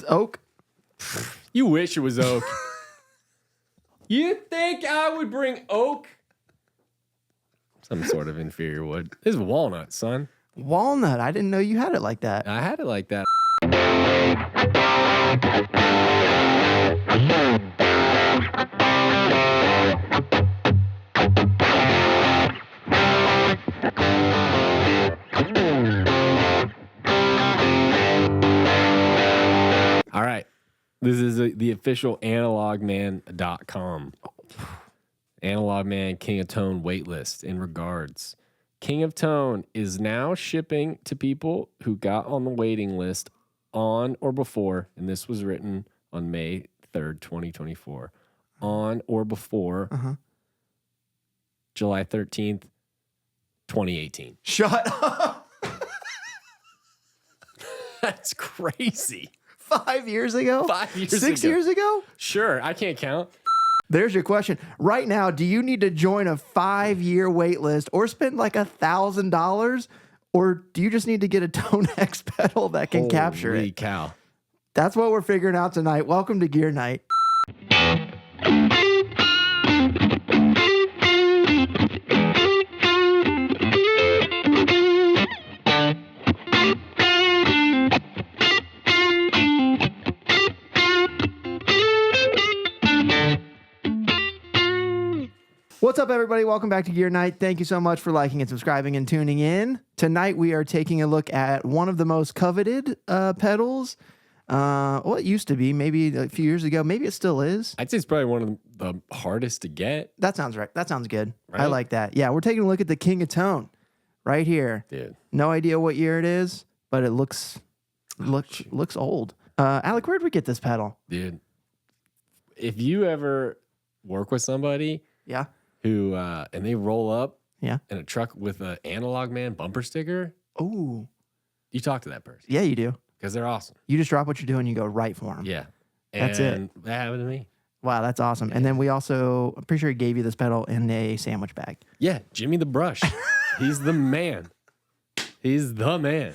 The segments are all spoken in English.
Oak? You wish it was oak. You think I would bring oak? Some sort of inferior wood. This is walnut, son. Walnut. I didn't know you had it like that. I had it like that. All right. This is the official analogman.com. Analog Man King of Tone waitlist in regards. King of Tone is now shipping to people who got on the waiting list on or before, and this was written on May 3rd, 2024, on or before July 13th, 2018. Shut up. That's crazy. 5 years ago? 5 years ago. 6 years ago? Sure, I can't count. There's your question. Right now, do you need to join a 5-year wait list or spend like $1,000? Or do you just need to get a Tonex pedal that can capture it? Holy cow. That's what we're figuring out tonight. Welcome to Gear Night. What's up, everybody? Welcome back to Gear Night. Thank you so much for liking and subscribing and tuning in. Tonight, we are taking a look at one of the most coveted pedals. Well, it used to be, maybe a few years ago. Maybe it still is. I'd say it's probably one of the hardest to get. That sounds right. That sounds good. Right? I like that. Yeah, we're taking a look at the King of Tone right here. Dude. No idea what year it is, but it looks old. Alec, where'd we get this pedal? Dude, if you ever work with somebody Yeah. who and they roll up Yeah. in a truck with an Analog Man bumper sticker, Oh. you talk to that person Yeah, you do. because they're awesome. You just drop what you're doing, you go right for them. Yeah. That's it. And that happened to me. Wow, that's awesome. And then we also, I'm pretty sure he gave you this pedal in a sandwich bag. Yeah, Jimmy the Brush. He's the man. He's the man.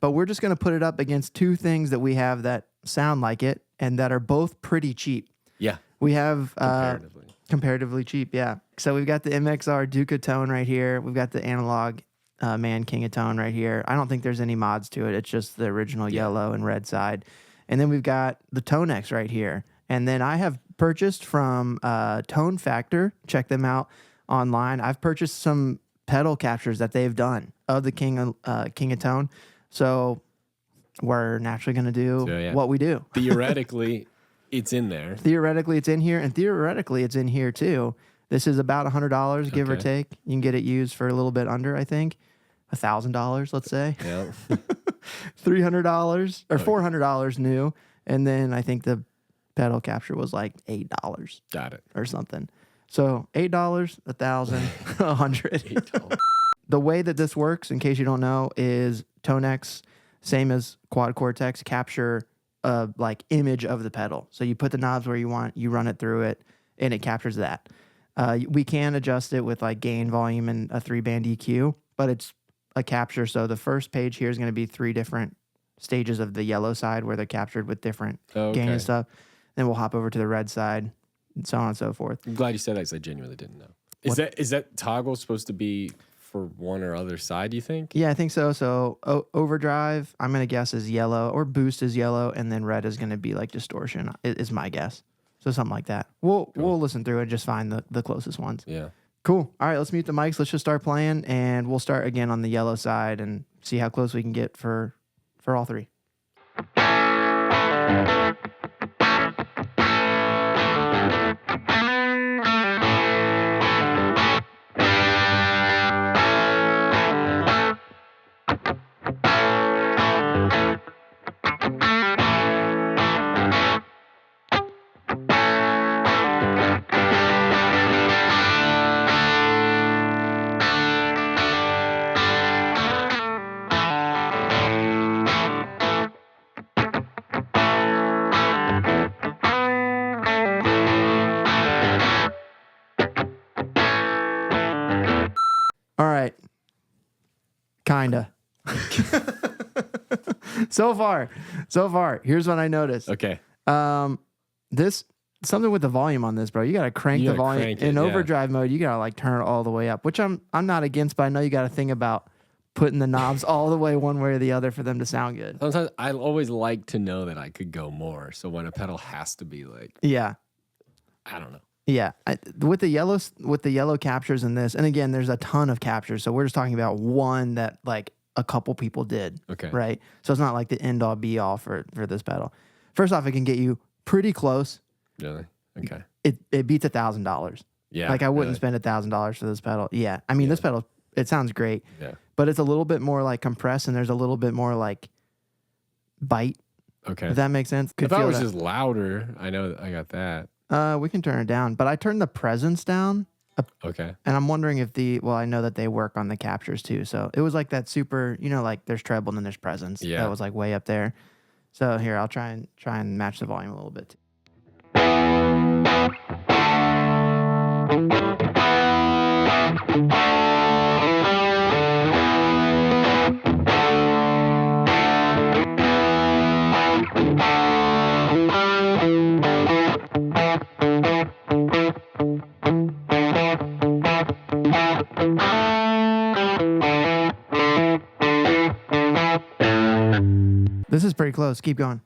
But we're just going to put it up against two things that we have that sound like it and that are both pretty cheap. Yeah. We have Comparatively. comparatively cheap, yeah. So we've got the MXR Duke of Tone right here. We've got the Analog Man King of Tone right here. I don't think there's any mods to it. It's just the original yellow and red side. And then we've got the Tonex right here. And then I have purchased from Tone Factor. Check them out online. I've purchased some pedal captures that they've done of the King of Tone. So we're naturally going to do what we do. Theoretically, it's in there. Theoretically, it's in here, and theoretically, it's in here too. This is about $100, give or take. You can get it used for a little bit under, I think, $1,000, let's say. Yeah. $300 or $400 new, and then I think the pedal capture was like $8. Got it. Or something. So $8, $1,000, $100. The way that this works, in case you don't know, is Tonex, same as Quad Cortex, capture a like image of the pedal. So you put the knobs where you want, you run it through it, and it captures that. We can adjust it with like gain, volume, and a 3-band EQ, but it's a capture. So the first page here is going to be 3 different stages of the yellow side where they're captured with different gain and stuff. Then we'll hop over to the red side, and so on and so forth. I'm glad you said that because I genuinely didn't know. Is that toggle supposed to be for one or other side, do you think? Yeah, I think so. So overdrive, I'm going to guess, is yellow, or boost is yellow, and then red is going to be like distortion, is my guess. So something like that. We'll listen through it and just find the closest ones. Yeah. Cool. All right, let's mute the mics. Let's just start playing, and we'll start again on the yellow side and see how close we can get for all 3. All right. Kinda. So far. Here's what I noticed. Okay. This something with the volume on this, bro. You gotta crank the volume in overdrive mode. You gotta like turn it all the way up, which I'm not against, but I know you gotta think about putting the knobs all the way one way or the other for them to sound good. Sometimes I always like to know that I could go more. So when a pedal has to be like, Yeah, I don't know. yeah. With the yellow captures in this, and again, there's a ton of captures. So we're just talking about one that like a couple people did. Okay. Right. So it's not like the end all be all for this pedal. First off, it can get you pretty close. Really? Okay. It beats $1,000. Yeah. Like I wouldn't spend $1,000 for this pedal. Yeah. I mean, this pedal, it sounds great. Yeah. But it's a little bit more like compressed and there's a little bit more like bite. Okay. Does that make sense? If I was just louder, I know I got that. We can turn it down, but I turned the presence down. Okay. And I'm wondering if I know that they work on the captures too. So it was like that super, like there's treble and then there's presence. Yeah. That was like way up there. So here, I'll try and match the volume a little bit. This is pretty close. Keep going.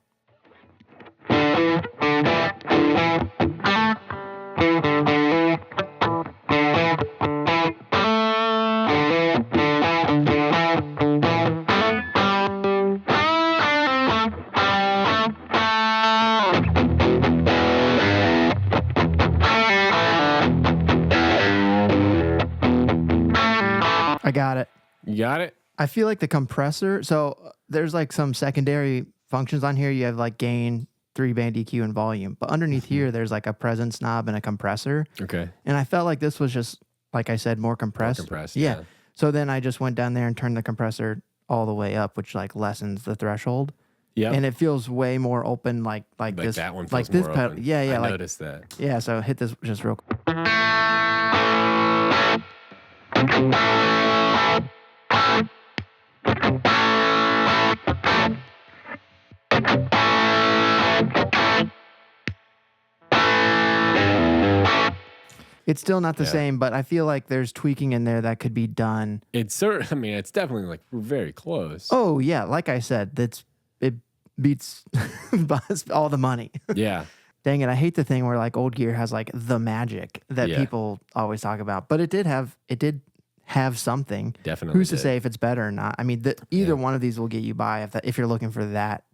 I got it. You got it? I feel like the compressor, so there's like some secondary functions on here. You have like gain, 3-band EQ, and volume. But underneath here, there's like a presence knob and a compressor. Okay. And I felt like this was just, like I said, more compressed. More compressed, yeah. yeah. So then I just went down there and turned the compressor all the way up, which like lessens the threshold. Yeah. And it feels way more open, like this. That one feels like this more pedal. open. Yeah, yeah. I like, noticed that. Yeah, so hit this just real quick. It's still not the same, but I feel like there's tweaking in there that could be done. It's definitely like very close. Oh yeah, like I said, it beats all the money. Yeah. Dang it, I hate the thing where like old gear has like the magic that people always talk about, but it did have something. Definitely. Who's to say if it's better or not? I mean, either one of these will get you by if you're looking for that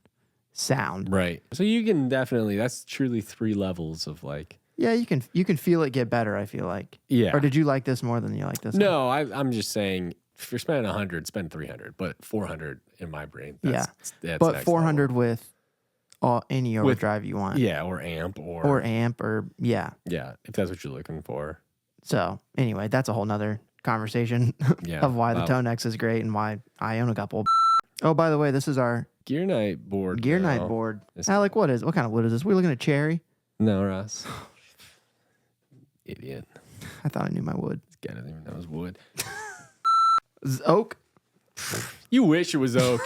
sound. Right. So you can definitely. That's truly 3 levels of like. Yeah, you can feel it get better, I feel like. Yeah. Or did you like this more than you like this? No, I'm just saying if you're spending 100, spend 300, but 400 in my brain. That's but next 400 level. with any overdrive you want. Yeah, or amp or yeah. Yeah, if that's what you're looking for. So anyway, that's a whole nother conversation of why the Tonex is great and why I own a couple. Oh, by the way, this is our Gear Night board. Night board. Alec, what kind of wood is this? We're looking at cherry. No, Ross. Idiot. I thought I knew my wood. This guy doesn't even know his wood. Oak. You wish it was oak.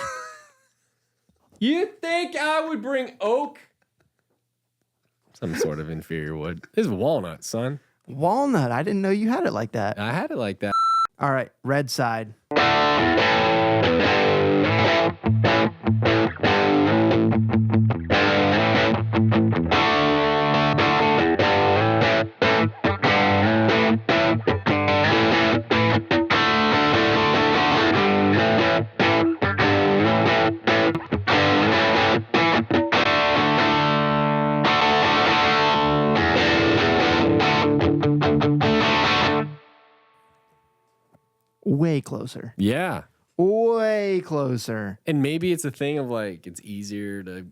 You think I would bring oak? Some sort of inferior wood. This is walnut, son. Walnut. I didn't know you had it like that. I had it like that. All right, red side. Way closer. Yeah. Way closer. And maybe it's a thing of like it's easier to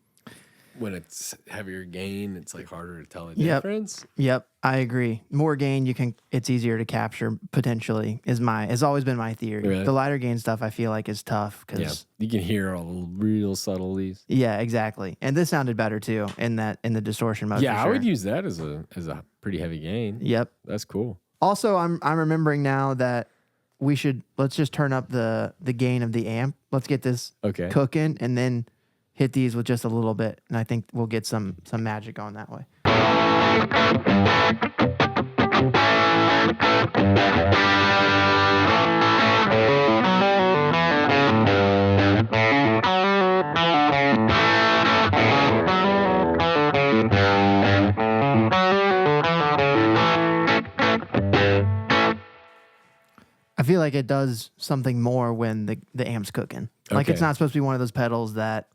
when it's heavier gain, it's like harder to tell the difference. Yep, I agree. More gain it's easier to capture potentially has always been my theory. Really? The lighter gain stuff I feel like is tough cuz you can hear all the real subtleties. Yeah, exactly. And this sounded better too in the distortion mode. Yeah, for sure. I would use that as a pretty heavy gain. Yep. That's cool. Also, I'm remembering now that let's just turn up the gain of the amp. Let's get this cooking, and then hit these with just a little bit, and I think we'll get some magic going that way. I feel like it does something more when the amp's cooking. Like it's not supposed to be one of those pedals that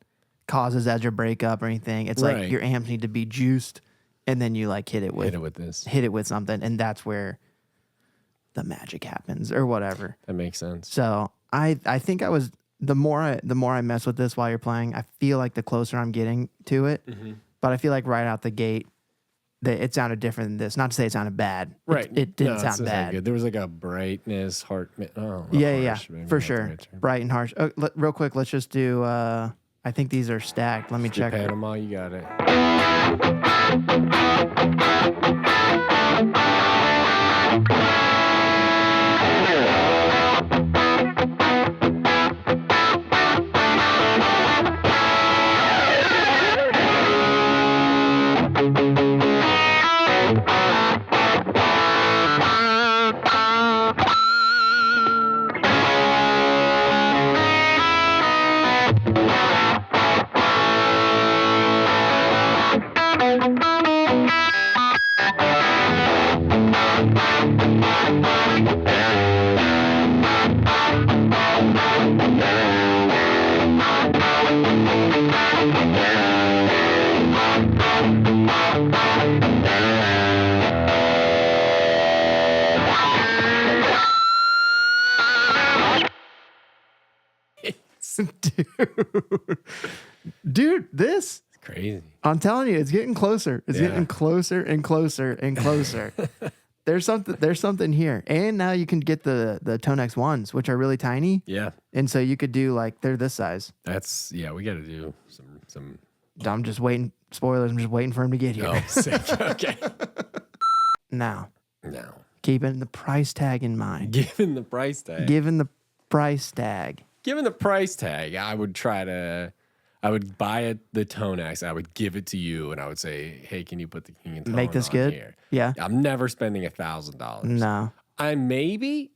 causes edge or breakup or anything. It's like your amps need to be juiced, and then you like hit it with something, and that's where the magic happens or whatever. That makes sense. So I think I was the more I mess with this while you're playing, I feel like the closer I'm getting to it. But I feel like right out the gate, it sounded different than this. Not to say it sounded bad. Right. It didn't sound bad. Good. There was like a brightness, Yeah, for sure. Bright and harsh. Real quick, let's just do. I think these are stacked. Let me check. Panama, you got it. Dude, this is crazy. I'm telling you, it's getting closer. It's getting closer and closer and closer. There's something here. And now you can get the Tonex ones, which are really tiny. Yeah. And so you could do like they're this size. We got to do some. I'm just waiting. Spoilers. I'm just waiting for him to get here. Oh, sick. Okay. Now. Keeping the price tag in mind. Given the price tag. Given the price tag, I would buy the Tonex. I would give it to you, and I would say, "Hey, can you put the King and Tone make this on good?" Here? Yeah. I'm never spending $1,000. No. I maybe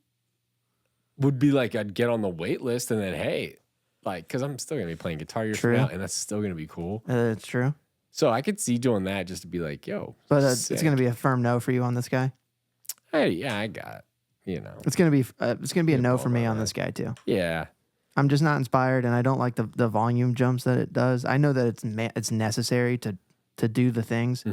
would be like, I'd get on the wait list, and then hey, like, because I'm still gonna be playing Guitar Years from now, and that's still gonna be cool. It's true. So I could see doing that just to be like, yo. But it's gonna be a firm no for you on this guy. Hey, yeah, I got. It's gonna be a no for me on this guy too. Yeah. I'm just not inspired, and I don't like the volume jumps that it does. I know that it's necessary to do the things,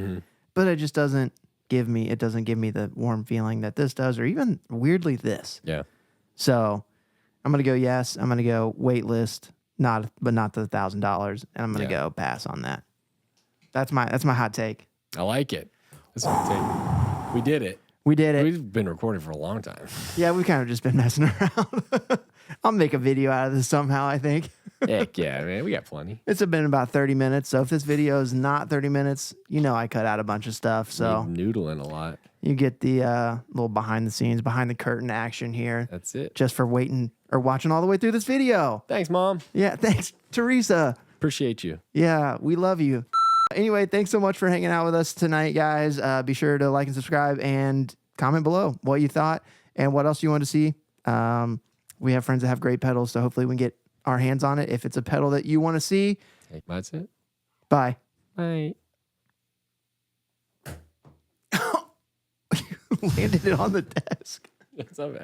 but it just doesn't give me the warm feeling that this does, or even weirdly this. Yeah. So I'm gonna go yes. I'm gonna go wait list, not the $1,000, and I'm gonna go pass on that. That's my hot take. I like it. That's a hot take. We did it. We did it. We've been recording for a long time. Yeah, we've kind of just been messing around. I'll make a video out of this somehow, I think. Heck yeah, man. We got plenty. It's been about 30 minutes. So if this video is not 30 minutes, I cut out a bunch of stuff. So noodling a lot. You get the little behind the scenes, behind the curtain action here. That's it. Just for waiting or watching all the way through this video. Thanks, Mom. Yeah, thanks, Teresa. Appreciate you. Yeah, we love you. Anyway, thanks so much for hanging out with us tonight, guys. Be sure to like and subscribe and comment below what you thought and what else you want to see. We have friends that have great pedals, so hopefully we can get our hands on it. If it's a pedal that you want to see, that's it. Bye. Bye. Landed it on the desk. That's not bad.